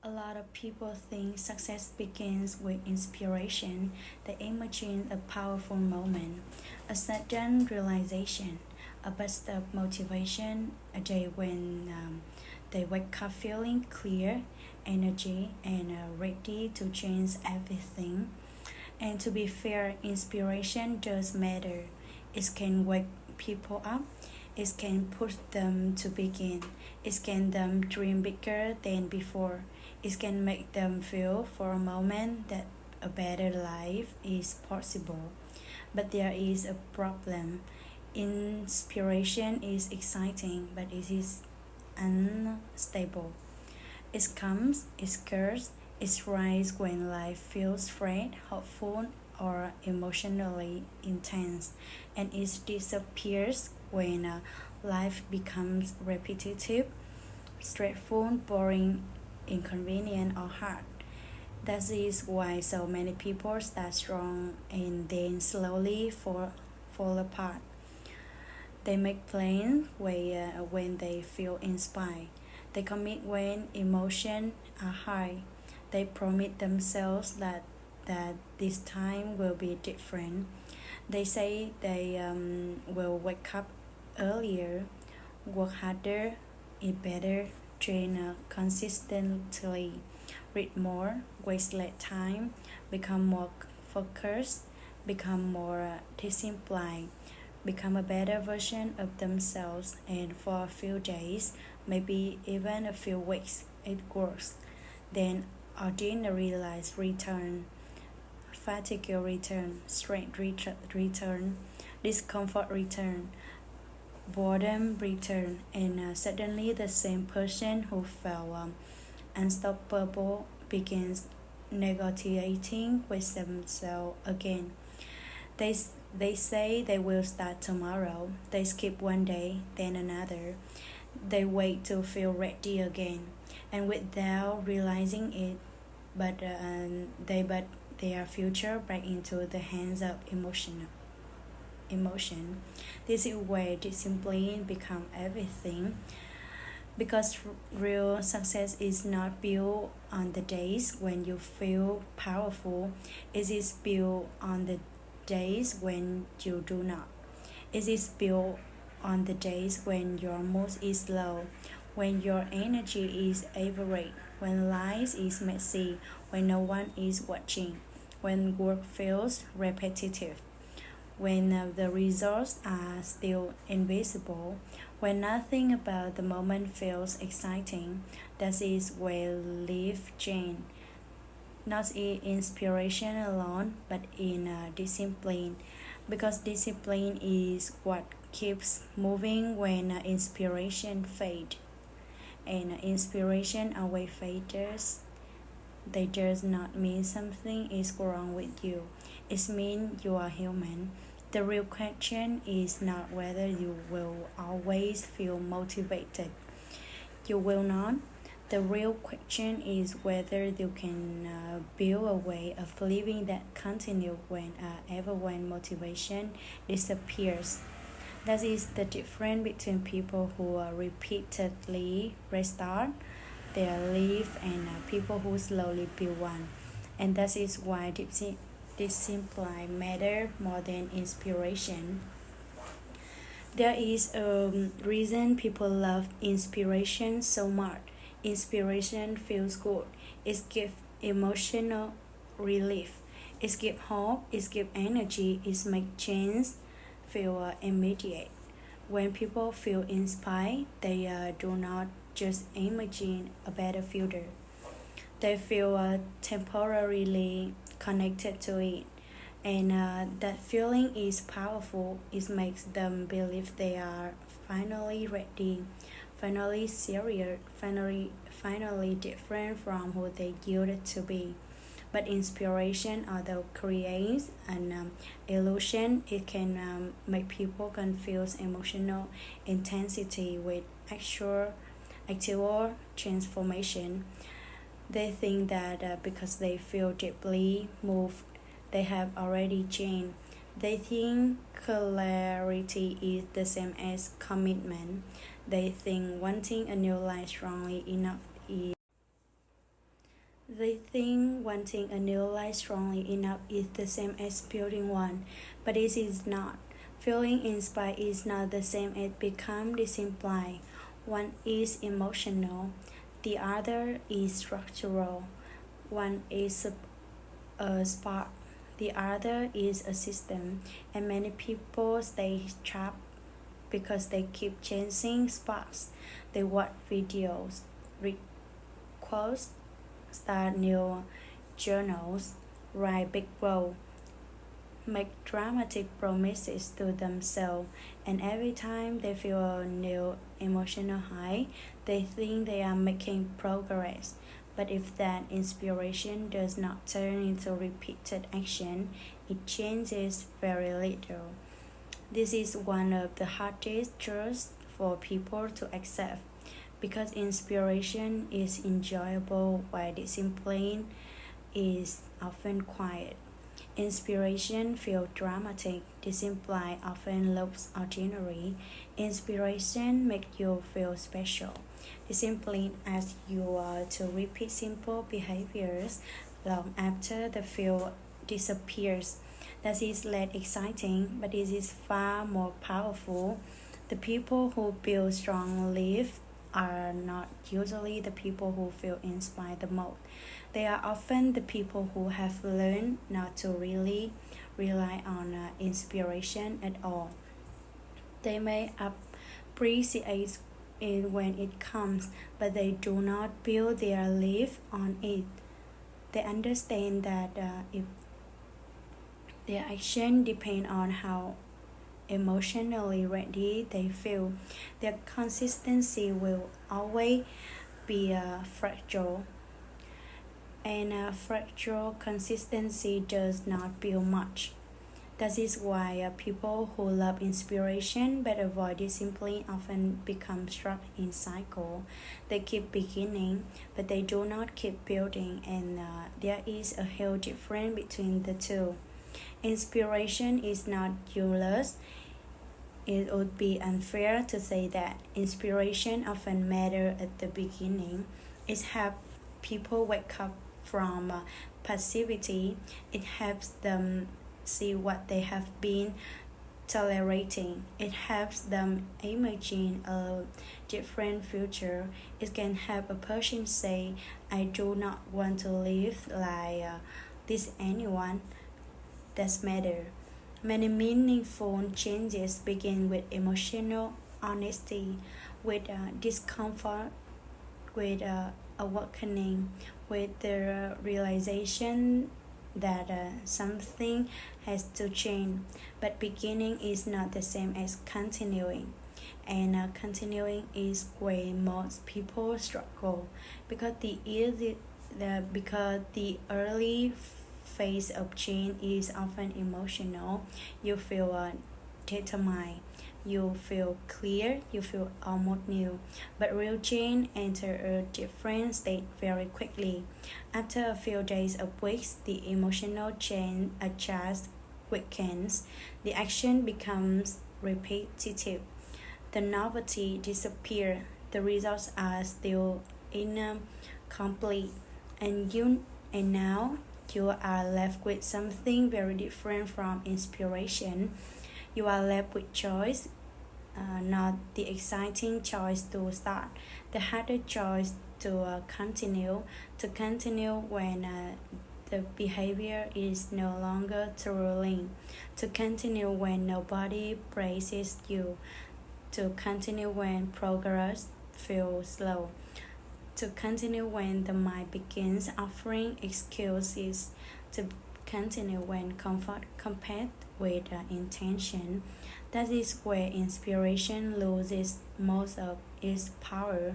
A lot of people think success begins with inspiration. They imagine a powerful moment, a sudden realization, a burst of motivation, a day when they wake up feeling clear, energy, and ready to change everything. And to be fair, inspiration does matter. It can wake people up. It can push them to begin. It can them dream bigger than before. It can make them feel for a moment that a better life is possible. But there is a problem. Inspiration is exciting, but it is unstable. It comes, it goes, it rises when life feels fresh, hopeful, or emotionally intense, and it disappears when life becomes repetitive, stressful, boring, inconvenient, or hard. That is why so many people start strong and then slowly fall apart. They make plans when they feel inspired. They commit when emotions are high. They promise themselves that this time will be different. They say they will wake up earlier, work harder, eat better, train consistently, read more, waste less time, become more focused, become more disciplined, become a better version of themselves, and for a few days, maybe even a few weeks, it works. Then ordinary life return, fatigue return, strength return, discomfort return, boredom return, and suddenly the same person who felt unstoppable begins negotiating with themselves again. They, they say they will start tomorrow. They skip one day, then another. They wait to feel ready again, and without realizing it, they but their future back into the hands of emotion. This is where discipline become everything because real success is not built on the days when you feel powerful. It is built on the days when you do not. It is built on the days when your mood is low, when your energy is average, when life is messy, when no one is watching, when work feels repetitive, when the results are still invisible, when nothing about the moment feels exciting. That is where life change, not in inspiration alone, but in discipline, because discipline is what keeps moving when inspiration fades. And inspiration always fades. They does not mean something is wrong with you. It means you are human. The real question is not whether you will always feel motivated. You will not. The real question is whether you can build a way of living that continues when motivation disappears. That is the difference between people who repeatedly restart their life and people who slowly build one. And that is why discipline matter more than inspiration. There is a reason people love inspiration so much. Inspiration feels good. It gives emotional relief. It gives hope. It gives energy. It makes change feel immediate. When people feel inspired, they do not just imagine a better future. They feel temporarily connected to it. And that feeling is powerful. It makes them believe they are finally ready, finally serious, finally different from who they used to be. But inspiration, although creates an illusion, it can make people confuse emotional intensity with actual transformation. They think that because they feel deeply moved, they have already changed. They think clarity is the same as commitment. They think wanting a new life strongly enough They think wanting a new life strongly enough is the same as building one, but it is not. Feeling inspired is not the same as become disciplined. One is emotional, the other is structural. One is a spark, the other is a system, and many people stay trapped because they keep chasing sparks. They watch videos, read quotes, start new journals, write big goals, make dramatic promises to themselves, and every time they feel a new emotional high, they think they are making progress. But if that inspiration does not turn into repeated action, it changes very little. This is one of the hardest truths for people to accept because inspiration is enjoyable while discipline is often quiet. Inspiration feels dramatic, discipline often looks ordinary. Inspiration makes you feel special. Discipline asks you to repeat simple behaviors long after the feel disappears. That is less exciting, but it is far more powerful. The people who build strong lives are not usually the people who feel inspired the most. They are often the people who have learned not to really rely on inspiration at all. They may appreciate it when it comes, but they do not build their life on it. They understand that if their action depend on how emotionally ready they feel, their consistency will always be fragile. And fragile consistency does not build much. That is why people who love inspiration but avoid discipline often become stuck in cycle. They keep beginning, but they do not keep building, and there is a huge difference between the two. Inspiration is not useless. It would be unfair to say that inspiration often matters at the beginning. It helps people wake up from passivity. It helps them see what they have been tolerating. It helps them imagine a different future. It can help a person say, I do not want to live like this anyone. That's matter. Many meaningful changes begin with emotional honesty, with discomfort, with awakening, with the realization that something has to change. But beginning is not the same as continuing. And continuing is where most people struggle because the early phase of change is often emotional. You feel determined, you feel clear, you feel almost new. But real change enters a different state very quickly. After a few days or weeks, the emotional chain adjusts, weakens, the action becomes repetitive, the novelty disappears, the results are still incomplete, and now you are left with something very different from inspiration. You are left with choice, not the exciting choice to start, the harder choice to continue when the behavior is no longer thrilling, to continue when nobody praises you, to continue when progress feels slow, to continue when the mind begins offering excuses, to continue when comfort compared with intention. That is where inspiration loses most of its power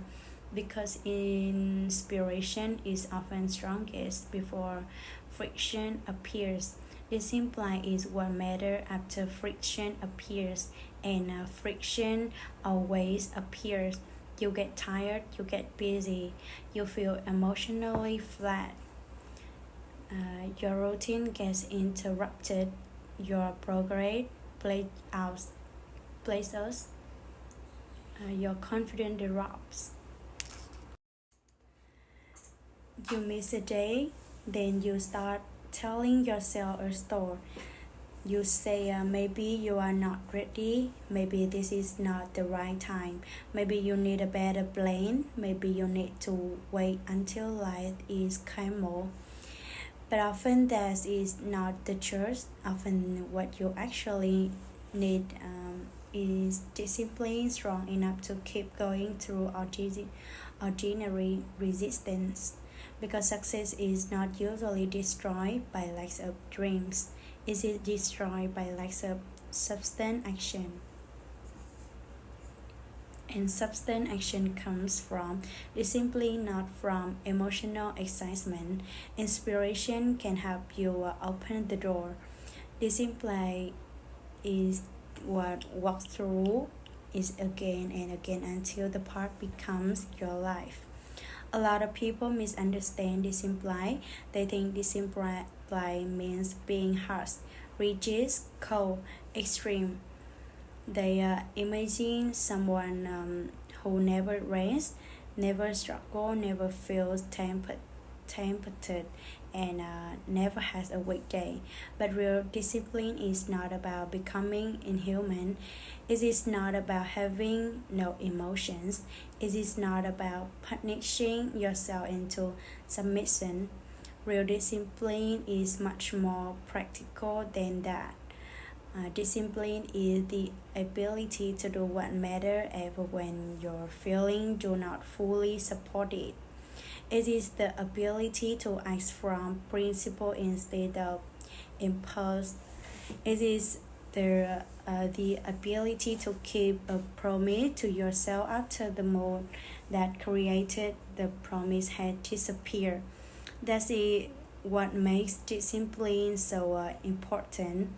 because inspiration is often strongest before friction appears. Discipline is what matters after friction appears, and friction always appears. You get tired, you get busy, you feel emotionally flat. Your routine gets interrupted, your progress plays out, places, your confidence drops. You miss a day, then you start telling yourself a story. You say maybe you are not ready, maybe this is not the right time, maybe you need a better plan, maybe you need to wait until life is calmer. But often that is not the truth. Often what you actually need is discipline strong enough to keep going through ordinary resistance. Because success is not usually destroyed by lack of dreams, it is destroyed by lack of substance action. And substance action comes from discipline, not from emotional excitement. Inspiration can help you open the door. Discipline is what walks through it again and again until the path becomes your life. A lot of people misunderstand discipline. They think discipline means being harsh, rigid, cold, extreme. They imagine someone who never rests, never struggles, never feels tempted, and never has a weak day. But real discipline is not about becoming inhuman. It is not about having no emotions. It is not about punishing yourself into submission. Real discipline is much more practical than that. Discipline is the ability to do what matters even when your feelings do not fully support it. It is the ability to act from principle instead of impulse. It is the ability to keep a promise to yourself after the mood that created the promise had disappeared. That's what makes discipline so important,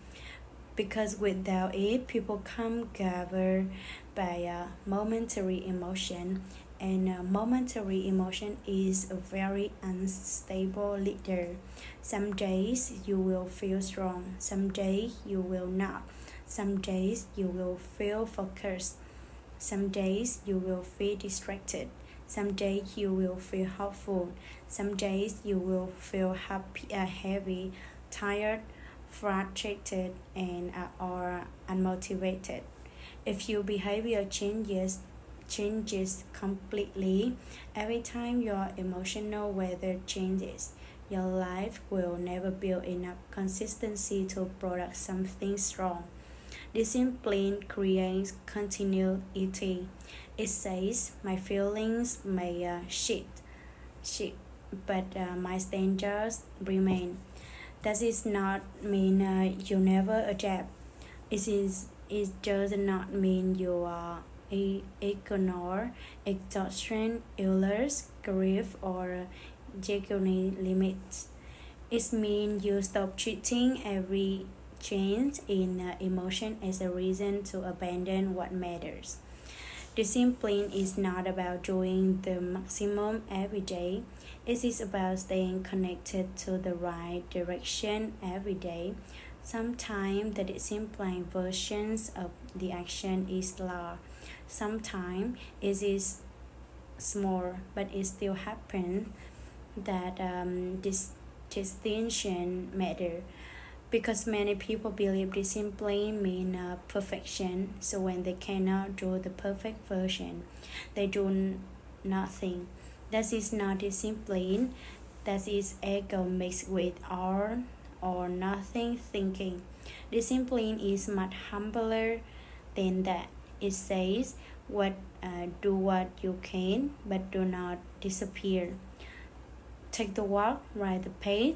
because without it, people come gathered by momentary emotion, and momentary emotion is a very unstable leader. Some days you will feel strong, some days you will not, some days you will feel focused, some days you will feel distracted, some days you will feel hopeful, some days you will feel heavy, tired, frustrated, and or unmotivated. If your behavior changes completely every time your emotional weather changes, your life will never build enough consistency to produce something strong. Discipline creates continuity. It says my feelings may shift, but my standards remain. That is not mean you never adapt. It does not mean you ignore exhaustion, illness, grief, or genuine limits. It means you stop treating every change in emotion as a reason to abandon what matters. Discipline is not about doing the maximum every day. It is about staying connected to the right direction every day. Sometimes the disciplined versions of the action is large. Sometimes it is small, but it still happens. That this distinction matter, because many people believe discipline means perfection. So when they cannot do the perfect version, they do nothing. That is not discipline. That is ego mixed with all or nothing thinking. Discipline is much humbler than that. It says, do what you can, but do not disappear. Take the walk, ride the pace,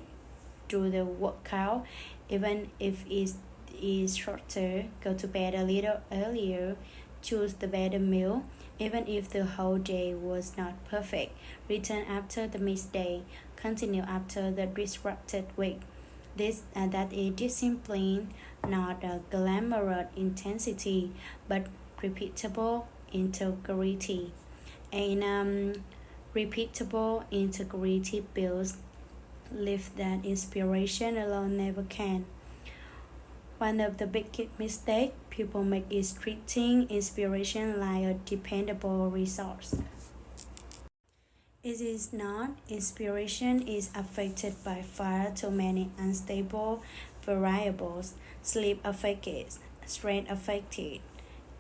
do the workout, even if it is shorter. Go to bed a little earlier. Choose the better meal, even if the whole day was not perfect. Return after the missed day. Continue after the disrupted week. That is discipline, not a glamorous intensity, but repeatable integrity. And repeatable integrity builds life that inspiration alone never can. One of the biggest mistakes people make is treating inspiration like a dependable resource. It is not. Inspiration is affected by far too many unstable variables. Sleep affected, strength affected,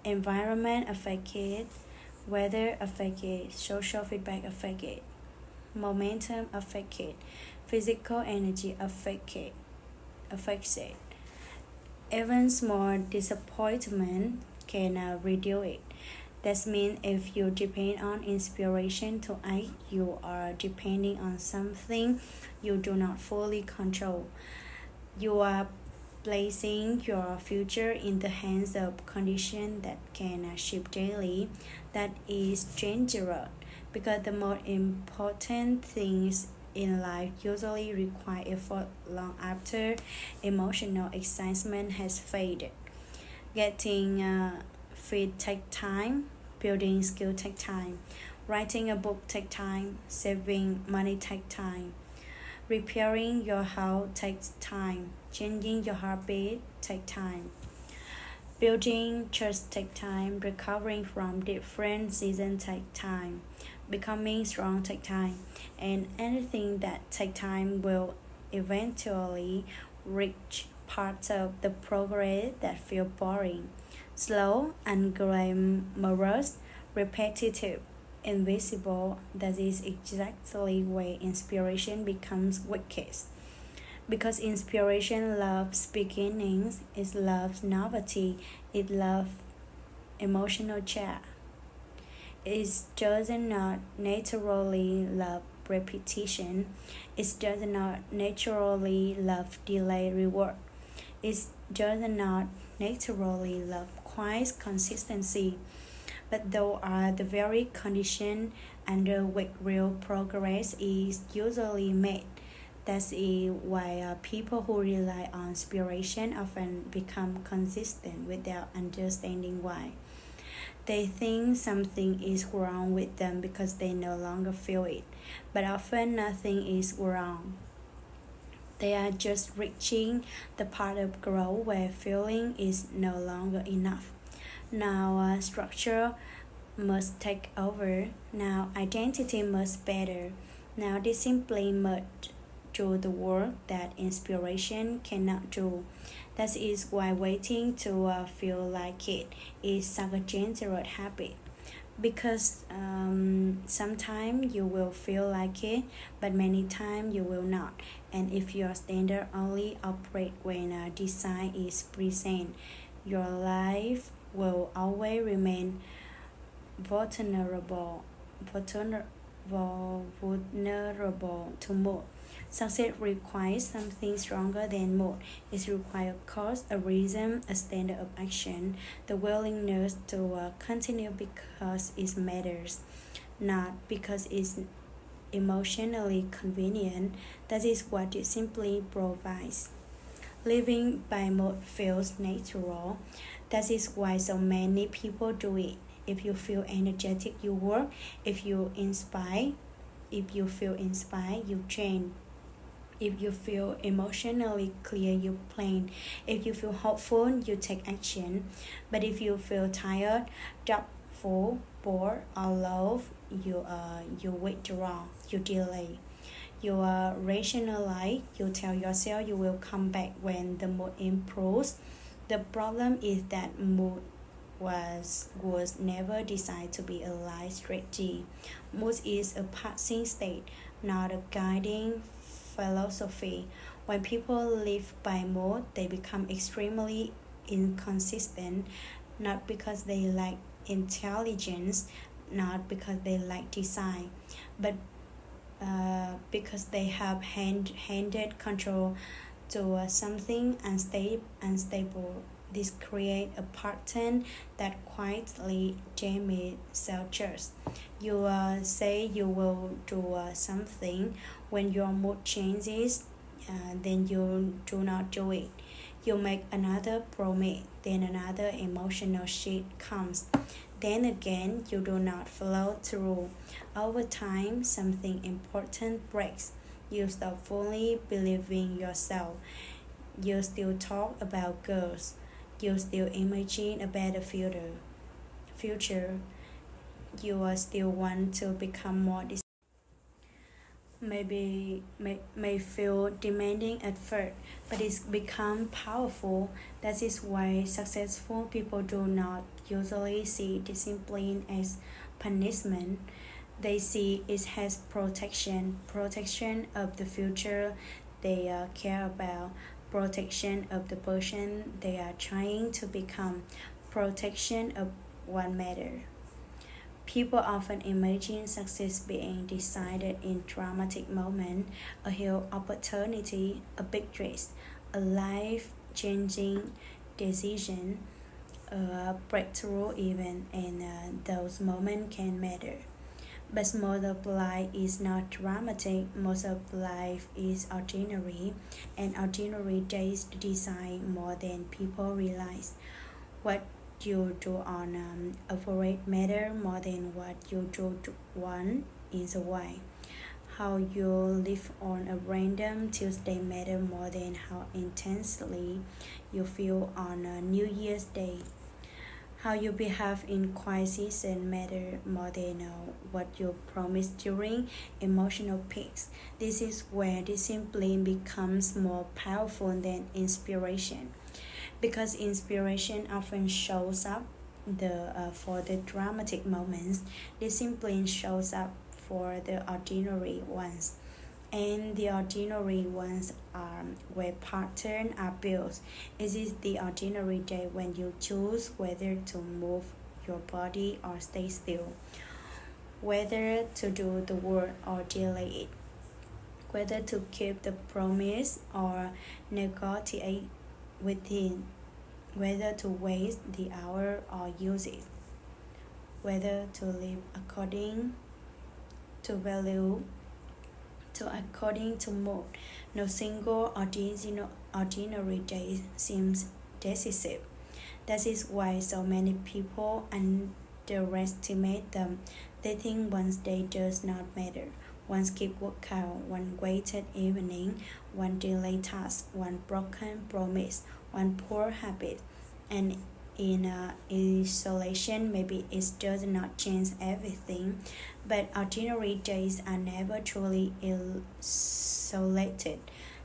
environment affected, weather affected, social feedback affected, momentum affected, physical energy affected. Even small disappointment can reduce it. That means if you depend on inspiration to act, you are depending on something you do not fully control. You are placing your future in the hands of conditions that can shift daily. That is dangerous because the most important things in life usually require effort long after emotional excitement has faded. Getting fit take time, building skill take time, writing a book take time, saving money take time, repairing your house takes time, changing your heartbeat take time, building trust take time, recovering from different seasons take time, becoming strong take time, and anything that take time will eventually reach parts of the progress that feel boring, slow, unglamorous, repetitive, invisible. That is exactly where inspiration becomes weakest. Because inspiration loves beginnings, it loves novelty, it loves emotional chat. It does not naturally love repetition. It does not naturally love delayed reward. It does not naturally love quiet consistency. But those are the very conditions under which real progress is usually made. That is why people who rely on inspiration often become consistent without understanding why. They think something is wrong with them because they no longer feel it, but often nothing is wrong. They are just reaching the part of growth where feeling is no longer enough. Now, structure must take over. Now, identity must better. Now, discipline must do the work that inspiration cannot do. That is why waiting to feel like it is such a dangerous habit. Because sometimes you will feel like it, but many times you will not. And if your standard only operate when design is present, your life will always remain vulnerable, vulnerable to mood. Success requires something stronger than mood. It requires a cause, a reason, a standard of action, the willingness to continue because it matters, not because it's emotionally convenient. That is what it simply provides. Living by mood feels natural. That is why so many people do it. If you feel energetic, you work. If you inspire, if you feel inspired, you train. If you feel emotionally clear, you plan. If you feel hopeful, you take action. But if you feel tired, doubtful, bored, or low, you withdraw, you delay. You rationalize, you tell yourself you will come back when the mood improves. The problem is that mood was never designed to be a life strategy. Mood is a passing state, not a guiding philosophy. When people live by mood, they become extremely inconsistent, not because they lack intelligence, not because they lack design, but because they have handed control to something unstable. This creates a pattern that quietly damages self-trust. You say you will do something. When your mood changes, then you do not do it. You make another promise, then another emotional shift comes. Then again, you do not follow through. Over time, something important breaks. You stop fully believing yourself. You still talk about girls. You still imagine a better future. You still want to become more may feel demanding at first, but it's become powerful. That is why successful people do not usually see discipline as punishment. They see it as protection of the future they care about, protection of the person they are trying to become, protection of what matters. People often imagine success being decided in dramatic moment, a huge opportunity, a big race, a life-changing decision, a breakthrough event, and those moments can matter. But most of life is not dramatic, most of life is ordinary, and ordinary days decide more than people realize. What you do on average matter more than what you do to one is why. How you live on a random Tuesday matter more than how intensely you feel on a New Year's Day. How you behave in quiet season matter more than what you promise during emotional peaks. This is where discipline becomes more powerful than inspiration, because inspiration often shows up for the dramatic moments. Discipline shows up for the ordinary ones, and the ordinary ones are where patterns are built. It is the ordinary day when you choose whether to move your body or stay still, whether to do the work or delay it, whether to keep the promise or negotiate with it, whether to waste the hour or use it, whether to live according to value to according to mood. No single ordinary day seems decisive. That is why so many people underestimate them. They think one day does not matter. One skip workout, one wasted evening, one delayed task, one broken promise, one poor habit, and in isolation maybe it does not change everything, but ordinary days are never truly isolated.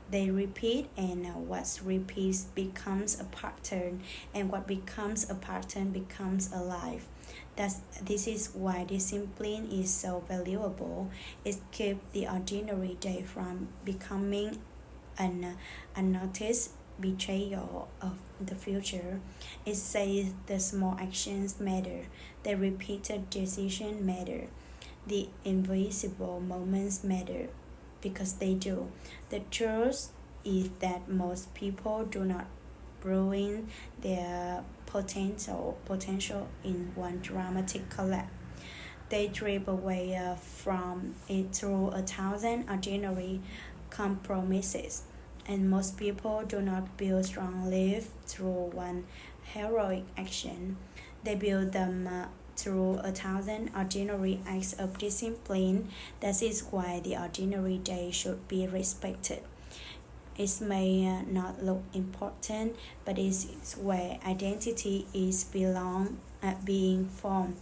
They repeat, and what repeats becomes a pattern, and what becomes a pattern becomes a life. This is why discipline is so valuable. It keeps the ordinary day from becoming an unnoticed betrayal of the future. It says the small actions matter, the repeated decisions matter, the invisible moments matter, because they do. The truth is that most people do not ruin their potential in one dramatic collapse. They drip away from it through 1,000 ordinary compromises. And most people do not build strong lives through one heroic action. They build them through 1,000 ordinary acts of discipline. That is why the ordinary day should be respected. It may not look important, but it is where identity is being formed.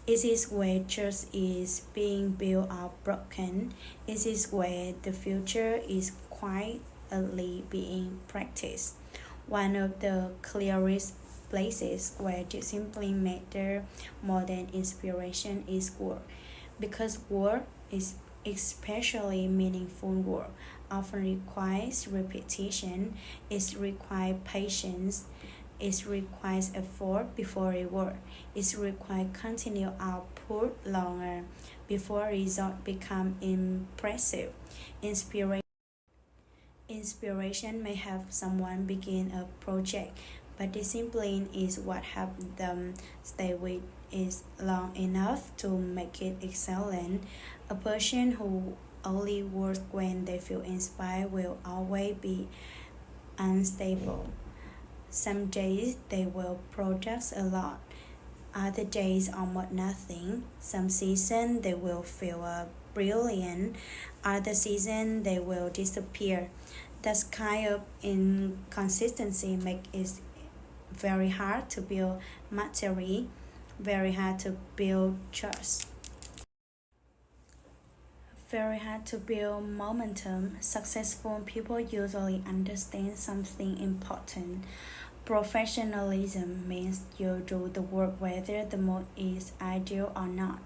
It is where trust is being built or broken. It is where the future is quietly being practiced. One of the clearest places where discipline matters more than inspiration is work, because work is especially meaningful work often requires repetition, it requires patience, it requires effort before reward, it requires continued output longer before results become impressive. Inspiration Inspiration may have someone begin a project, but discipline is what helps them stay with it long enough to make it excellent. A person who only works when they feel inspired will always be unstable. Some days they will produce a lot, other days almost nothing. Some season they will feel brilliant, other season they will disappear. That kind of inconsistency makes it very hard to build very hard to build trust. very hard to build momentum. Successful people usually understand something important. Professionalism means you do the work whether the mode is ideal or not.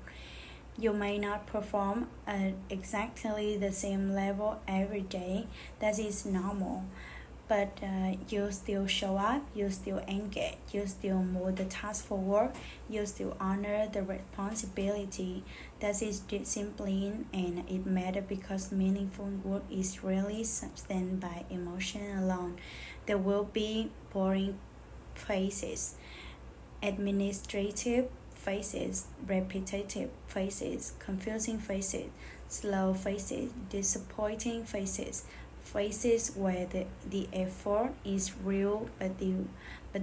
You may not perform at exactly the same level every day. That is normal. But you still show up, you still engage, you still move the task forward, you still honor the responsibility. That is discipline, and it matters because meaningful work is rarely sustained by emotion alone. There will be boring phases, administrative phases, repetitive phases, confusing phases, slow phases, disappointing phases, phases where the effort is real but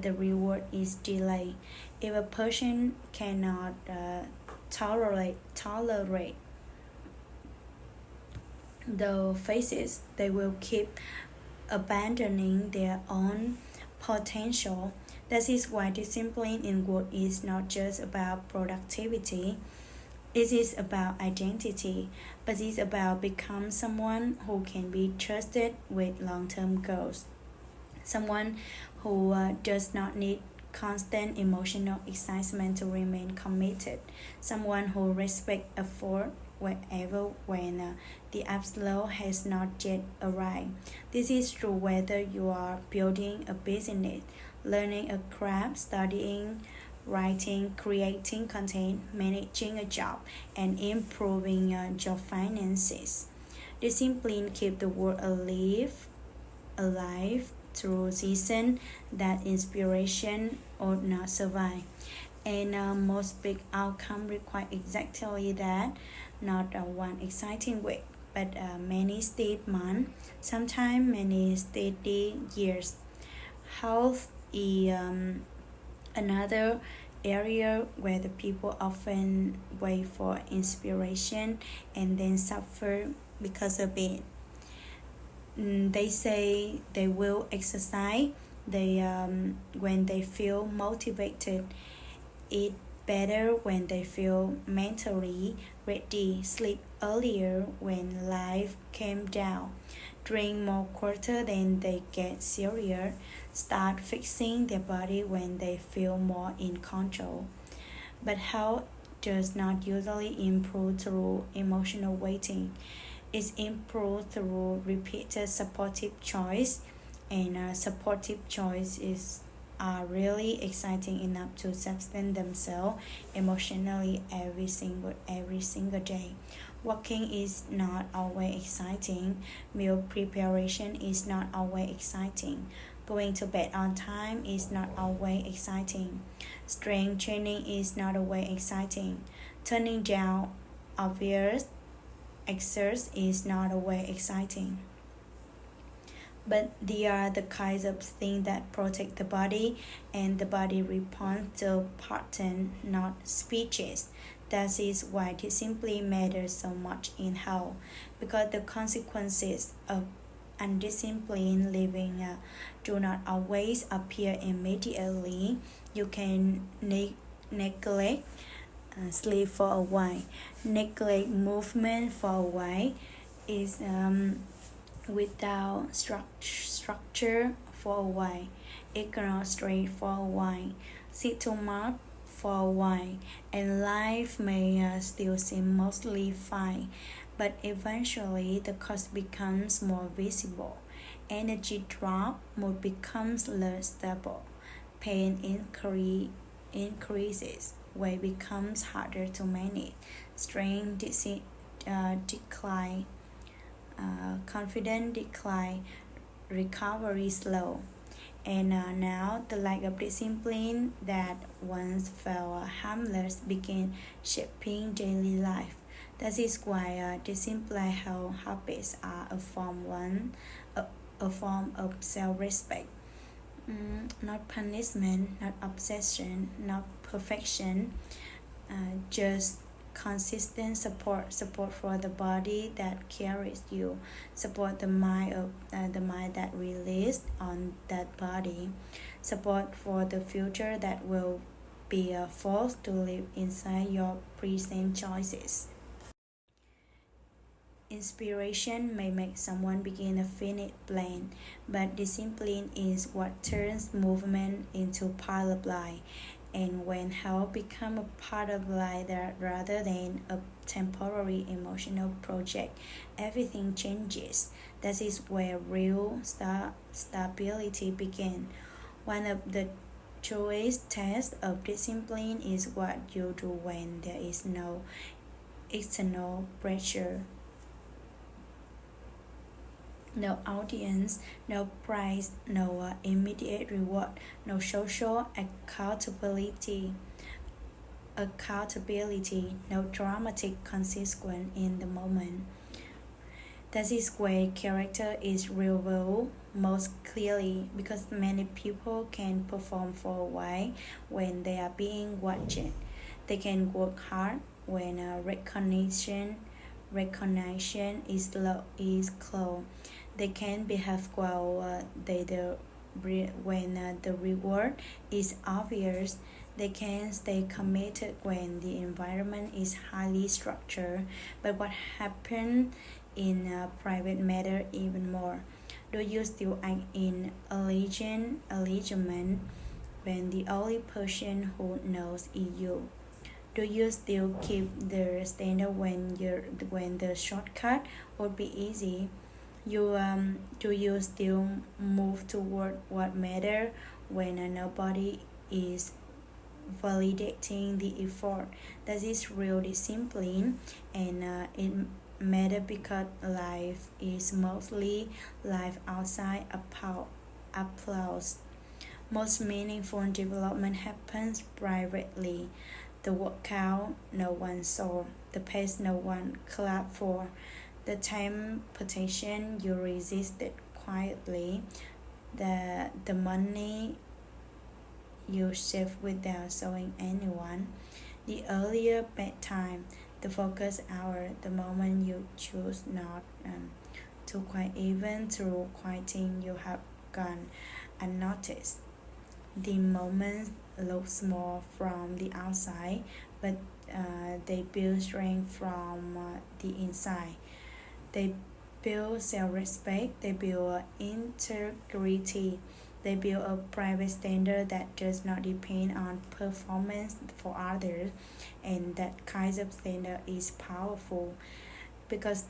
the reward is delayed. If a person cannot tolerate the phases, they will keep abandoning their own potential. That is why discipline in work is not just about productivity. It is about identity, but it's about become someone who can be trusted with long-term goals. Someone who does not need constant emotional excitement to remain committed. Someone who respects effort wherever when the absolute has not yet arrived. This is true whether you are building a business, learning a craft, studying, writing, creating content, managing a job, and improving your finances. Discipline keep the world alive through season that inspiration or not survive. And most big outcome require exactly that, not one exciting week, but many steady months, sometimes many steady years. Health is another area where the people often wait for inspiration and then suffer because of it. They say they will exercise. They when they feel motivated, eat better when they feel mentally ready, sleep earlier when life came down, drink more water than they get serious, start fixing their body when they feel more in control. But health does not usually improve through emotional waiting. It's improved through repeated supportive choice, and supportive choices are really exciting enough to sustain themselves emotionally every single day. Walking is not always exciting. Meal preparation is not always exciting. Going to bed on time is not always exciting. Strength training is not always exciting. Turning down obvious exercise is not always exciting. But they are the kinds of things that protect the body, and the body responds to pattern, not speeches. That is why it simply matters so much in health, because the consequences of undisciplined living do not always appear immediately. You can neglect sleep for a while, neglect movement for a while, is without structure for a while, ignore straight for a while, sit too much for a while, and life may still seem mostly fine, but eventually the cost becomes more visible. Energy drop, mood becomes less stable, pain increases, weight becomes harder to manage, strength decline, confidence decline, recovery slow. And now the lack of discipline that once felt harmless begin shaping daily life. That is why disciplined health habits are a form of self-respect. Not punishment, not obsession, not perfection, just consistent support for the body that carries you, support the mind that released on that body, support for the future that will be forced to live inside your present choices. Inspiration may make someone begin a finite plan, but discipline is what turns movement into part of life. And when health becomes a part of life rather than a temporary emotional project, everything changes. That is where real stability begins. One of the truest tests of discipline is what you do when there is no external pressure, no audience, no prize, no immediate reward, no social accountability, no dramatic consequence in the moment. That is where character is revealed most clearly because many people can perform for a while when they are being watched. They can work hard when recognition is close. They can behave well when the reward is obvious. They can stay committed when the environment is highly structured. But what happens in private matter even more? Do you still act in allegiance when the only person who knows is you? Do you still keep the standard when the shortcut would be easy? Do you still move toward what matter when nobody is validating the effort? That is real discipline, and it matter because life is mostly life outside applause. Most meaningful development happens privately. The workout no one saw, the pace no one clapped for, the temptation you resisted quietly, the money you saved without showing anyone, the earlier bedtime, the focus hour, the moment you choose not to quiet even through quieting you have gone unnoticed. The moments look small from the outside, but they build strength from the inside. They build self-respect, they build integrity, they build a private standard that does not depend on performance for others, and that kind of standard is powerful because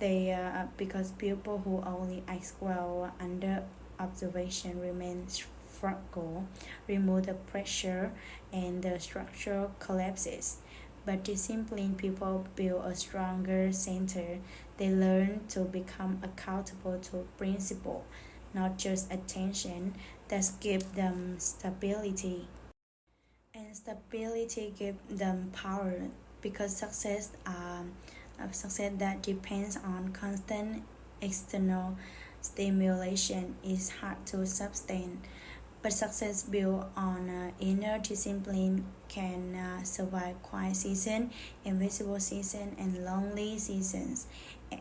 people who only act well under observation remain struggle, remove the pressure, and the structure collapses. But disciplined people build a stronger center. They learn to become accountable to principle, not just attention, that give them stability. And stability give them power because success that depends on constant external stimulation is hard to sustain. But success built on inner discipline can survive quiet season, invisible season, and lonely seasons,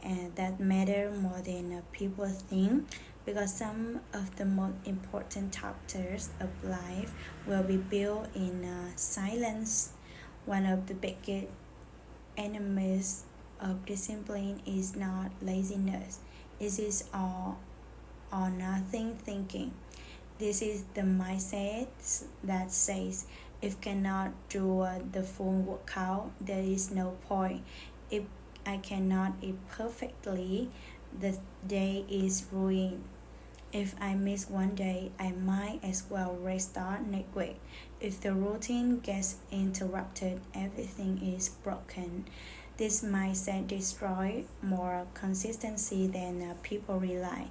and that matter more than people think. Because some of the most important chapters of life will be built in silence. One of the biggest enemies of discipline is not laziness; it is all or nothing thinking. This is the mindset that says if cannot do the full workout, there is no point. If I cannot eat perfectly, the day is ruined. If I miss one day, I might as well restart next week. If the routine gets interrupted, everything is broken. This mindset destroys more consistency than people realize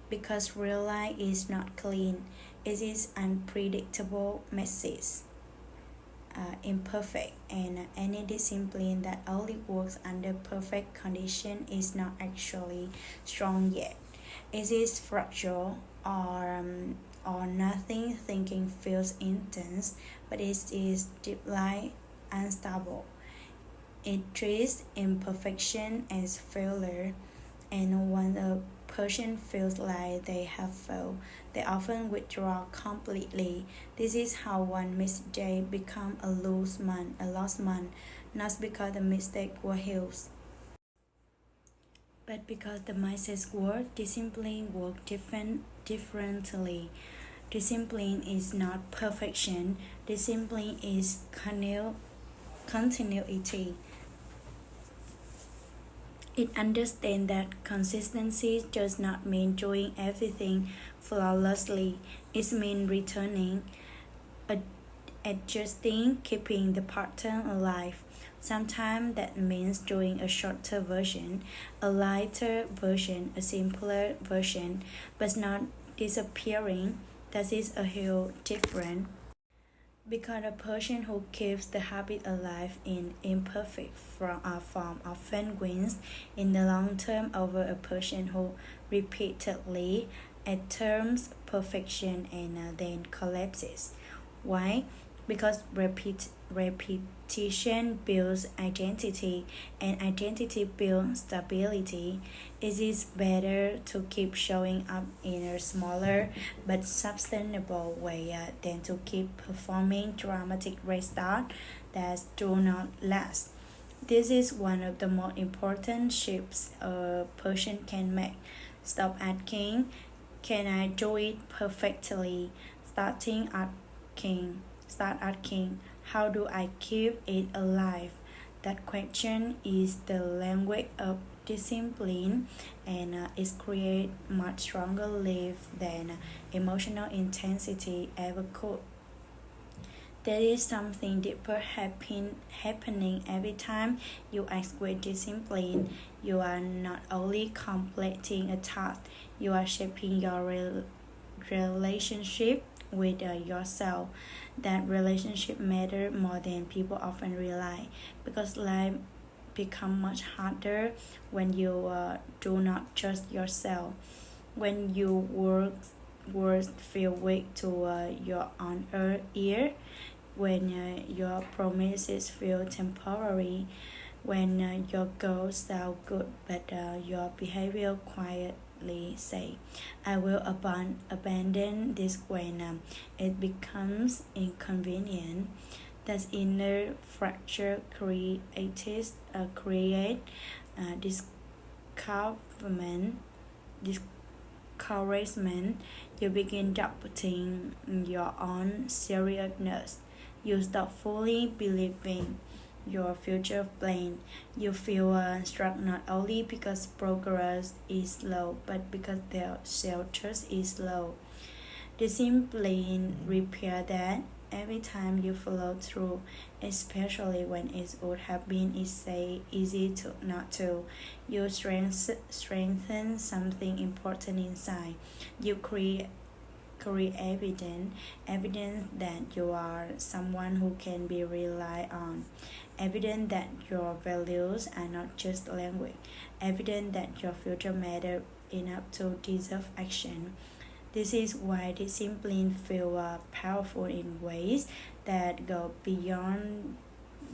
because real life is not clean. It is unpredictable, messy, imperfect, and any discipline that only works under perfect condition is not actually strong yet. It is fragile or nothing thinking feels intense, but it is deeply unstable. It treats imperfection as failure, and when a person feels like they have failed, they often withdraw completely. This is how one missed day become a lost month, not because the mistake was huge, But because the mindset work, discipline work differently. Discipline is not perfection. Discipline is continuity. It understands that consistency does not mean doing everything flawlessly. It means returning, ad- adjusting, keeping the pattern alive. Sometimes that means doing a shorter version, a lighter version, a simpler version, but not disappearing. That is a huge difference. Because a person who keeps the habit alive in imperfect form often wins in the long term over a person who repeatedly attempts perfection and then collapses. Why? Because repetition builds identity and identity builds stability. It is better to keep showing up in a smaller but sustainable way than to keep performing dramatic restart that do not last. This is one of the most important shifts a person can make. Stop asking, can I do it perfectly? Asking, Start asking, how do I keep it alive? That question is the language of discipline and it creates much stronger life than emotional intensity ever could. There is something deeper happening every time you act with discipline. You are not only completing a task, you are shaping your relationship with yourself. That relationship matter more than people often realize because life become much harder when you do not trust yourself. When you words feel weak to your own ear, when your promises feel temporary, when your goals sound good but your behavior quietly say, I will abandon this when it becomes inconvenient. That inner fracture create discouragement, discouragement. You begin doubting your own seriousness. You stop fully believing your future plan. You feel struck not only because progress is slow, but because their self-trust is low. Discipline repair that every time you follow through, especially when it would have been easy to not to. You strengthen something important inside. You create evidence that you are someone who can be relied on, evidence that your values are not just language, evidence that your future matter enough to deserve action. This is why discipline feel powerful in ways that go beyond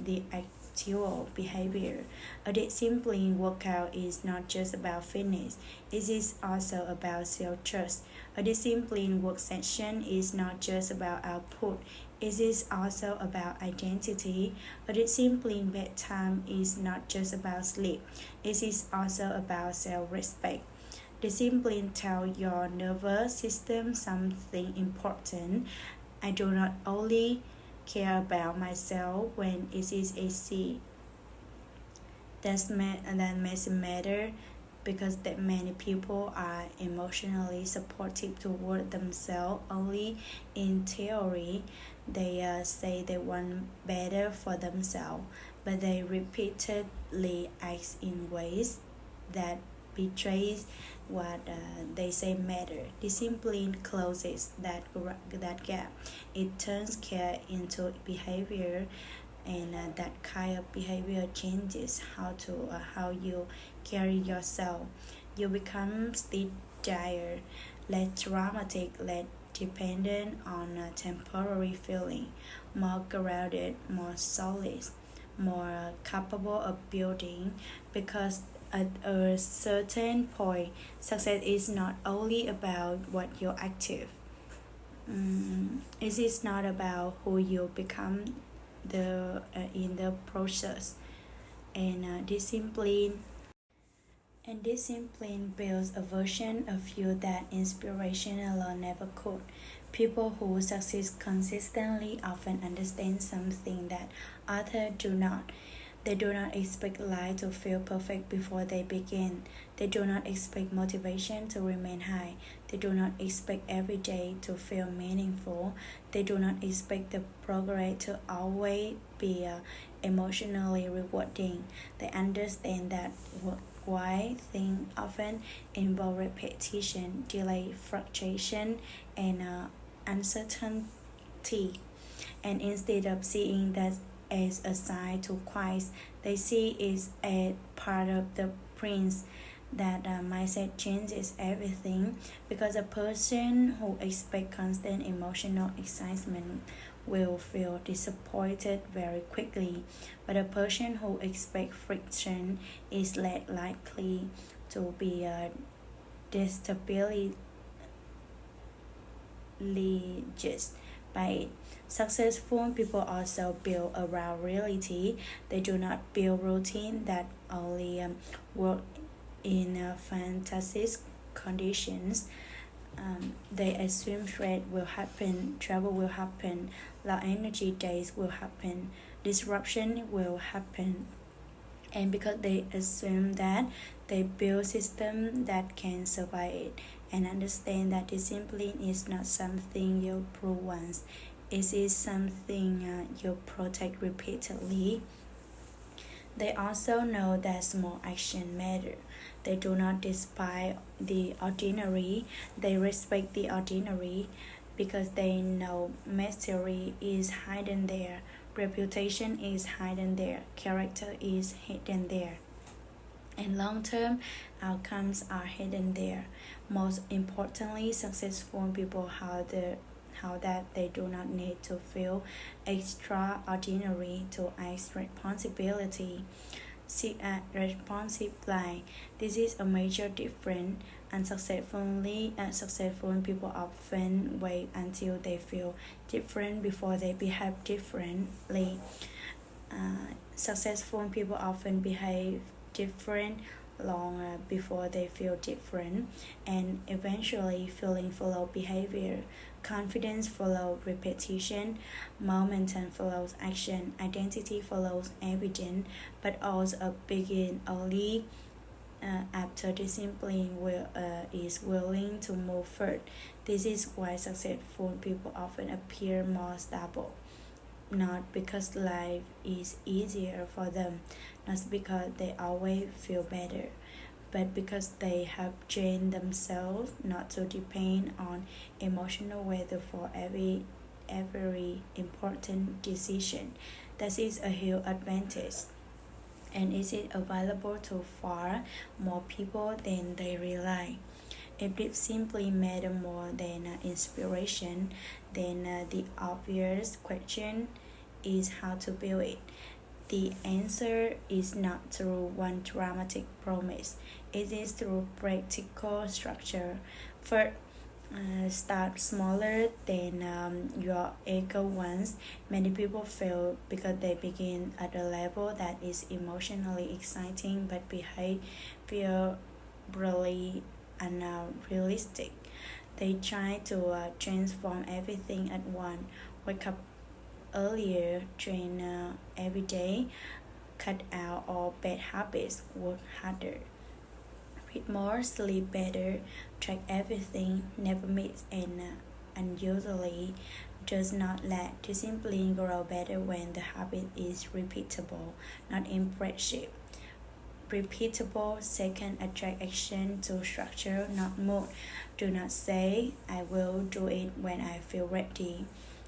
the actual behavior. A disciplined workout is not just about fitness, it is also about self trust. A disciplined work session is not just about output, it is also about identity. A disciplined bedtime is not just about sleep, it is also about self respect. Discipline tell your nervous system something important. I do not only care about myself when it is easy. That makes it matter because that many people are emotionally supportive toward themselves only in theory. They say they want better for themselves, but they repeatedly act in ways that betrays what they say matter. Discipline closes that gap. It turns care into behavior, and that kind of behavior changes how you carry yourself. You become steadier, less dramatic, less dependent on a temporary feeling, more grounded, more solid, more capable of building because at a certain point, success is not only about what you're active. It is not about who you become in the process. And discipline And discipline builds a version of you that inspiration alone never could. People who succeed consistently often understand something that others do not. They do not expect life to feel perfect before they begin. They do not expect motivation to remain high. They do not expect every day to feel meaningful. They do not expect the progress to always be emotionally rewarding. They understand that why things often involve repetition, delay, fluctuation, and uncertainty. And instead of seeing that as a sign to quit, they see it as part of the prince. That mindset changes everything, because a person who expects constant emotional excitement will feel disappointed very quickly, but a person who expects friction is less likely to be destabilized by it. Successful people also build around reality. They do not build routine that only work in fantastic conditions. They assume trade will happen, travel will happen, low energy days will happen, disruption will happen. And because they assume that, they build systems that can survive it, and understand that discipline is not something you prove once. It is something you protect repeatedly. They also know that small action matter. They do not despise the ordinary, they respect the ordinary, because they know mastery is hidden there, reputation is hidden there, character is hidden there, and long-term outcomes are hidden there. Most importantly, successful people how that they do not need to feel extraordinary to act responsibility. See responsibly. This is a major difference. Successful people often wait until they feel different before they behave differently. Successful people often behave different long before they feel different, and eventually feeling follow behavior, confidence follows repetition, momentum follows action, identity follows evidence, but also begin only after discipline is willing to move forward. This is why successful people often appear more stable, not because life is easier for them, not because they always feel better, but because they have trained themselves not to depend on emotional weather for every important decision. That is a huge advantage, and is it available to far more people than they realize. If it simply matter more than inspiration, then the obvious question is how to build it. The answer is not through one dramatic promise, it is through practical structure. First, start smaller than your ego wants. Many people fail because they begin at a level that is emotionally exciting but behaviorally unrealistic. They try to transform everything at once. Wake up earlier, train every day, cut out all bad habits, work harder, read more, sleep better, track everything, never miss, and unusually does not let discipline grow better when the habit is repeatable, not impressive. Repeatable. Second, attract action to structure, not mood. Do not say, I will do it when I feel ready.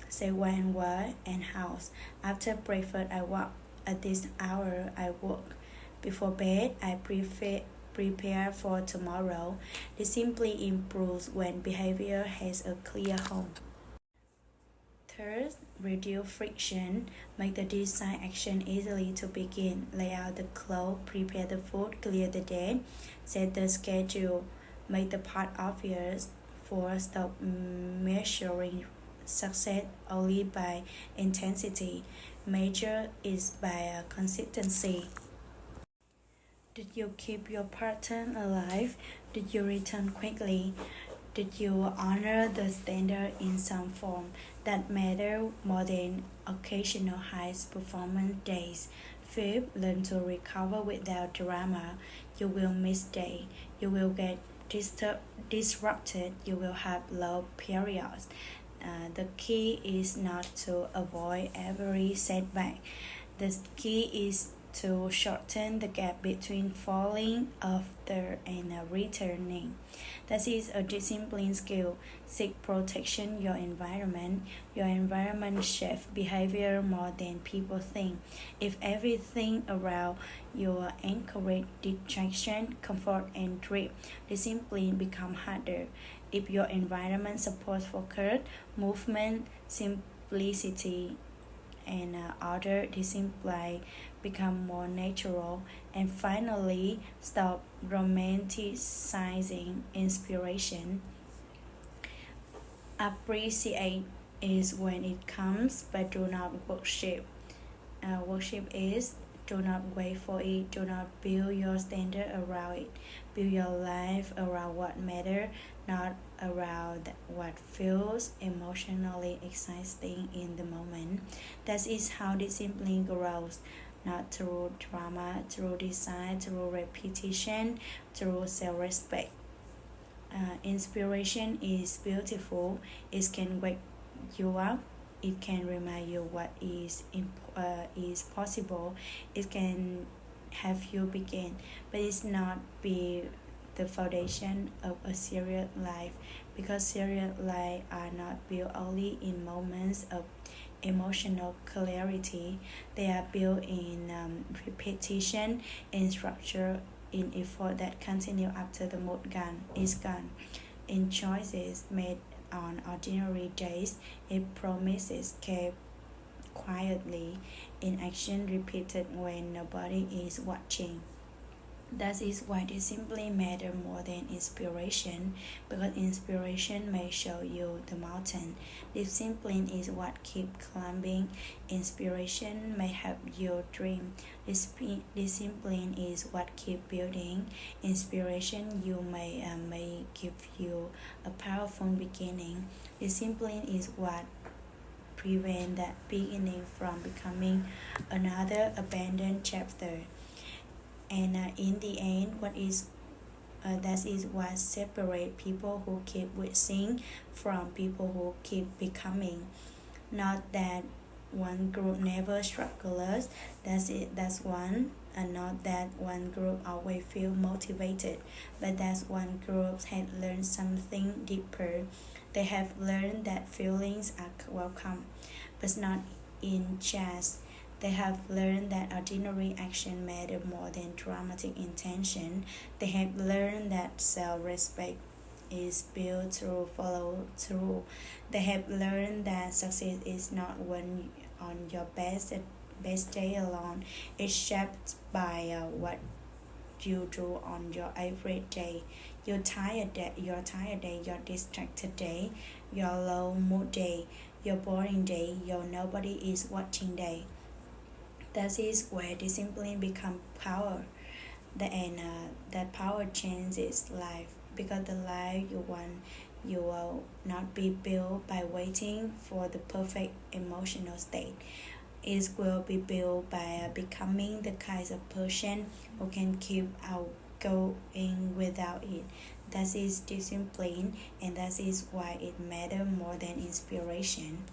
Say when, where, and how. After breakfast, I walk. At this hour, I work. Before bed, I prepare for tomorrow. This simply improves when behavior has a clear home. Third, reduce friction. Make the design action easily to begin. Lay out the clothes, prepare the food, clear the day, set the schedule, make the part obvious. 4. Stop measuring success only by intensity. Measure is by consistency. Did you keep your partner alive? Did you return quickly? Did you honor the standard in some form that matter more than occasional high performance days? Fifth, learn to recover without drama. You will miss day. You will get disrupted. You will have low periods. The key is not to avoid every setback. The key is to shorten the gap between falling after and returning. That is a discipline skill. Seek protection your environment. Your environment shapes behavior more than people think. If everything around you encourage distraction, comfort, and drift, discipline become harder. If your environment supports focus, movement, simplicity, and other discipline become more natural. And finally, stop romanticizing inspiration. Appreciate is when it comes, but do not worship. Worship is do not wait for it, do not build your standard around it. Build your life around what matters, not around what feels emotionally exciting in the moment. That is how discipline grows, not through drama, through design, through repetition, through self respect. Inspiration is beautiful, it can wake you up, it can remind you what is possible, it can have you begin, but it's not be the foundation of a serious life, because serious life are not built only in moments of emotional clarity. They are built in repetition, in structure, in effort that continue after the mood is gone, in choices made on ordinary days, in promises kept quietly, in action repeated when nobody is watching. That is why they simply matter more than inspiration, because inspiration may show you the mountain. Discipline is what keep climbing. Inspiration may help you dream. Discipline is what keep building. Inspiration you may give you a powerful beginning. Discipline is what prevent that beginning from becoming another abandoned chapter. And in the end, what is that is what separate people who keep wishing from people who keep becoming. Not that one group never struggles, that's it, that's one, and not that one group always feel motivated, but that one group had learned something deeper. They have learned that feelings are welcome, but not in jest. They have learned that ordinary action matter more than dramatic intention. They have learned that self-respect is built through follow through. They have learned that success is not when on your best day alone. It's shaped by what you do on your average day. Your distracted day, your low mood day, your boring day, your nobody is watching day. That is where discipline become power. That power changes life, because the life you want you will not be built by waiting for the perfect emotional state. It will be built by becoming the kind of person who can keep out going without it. That is discipline, and that is why it matters more than inspiration.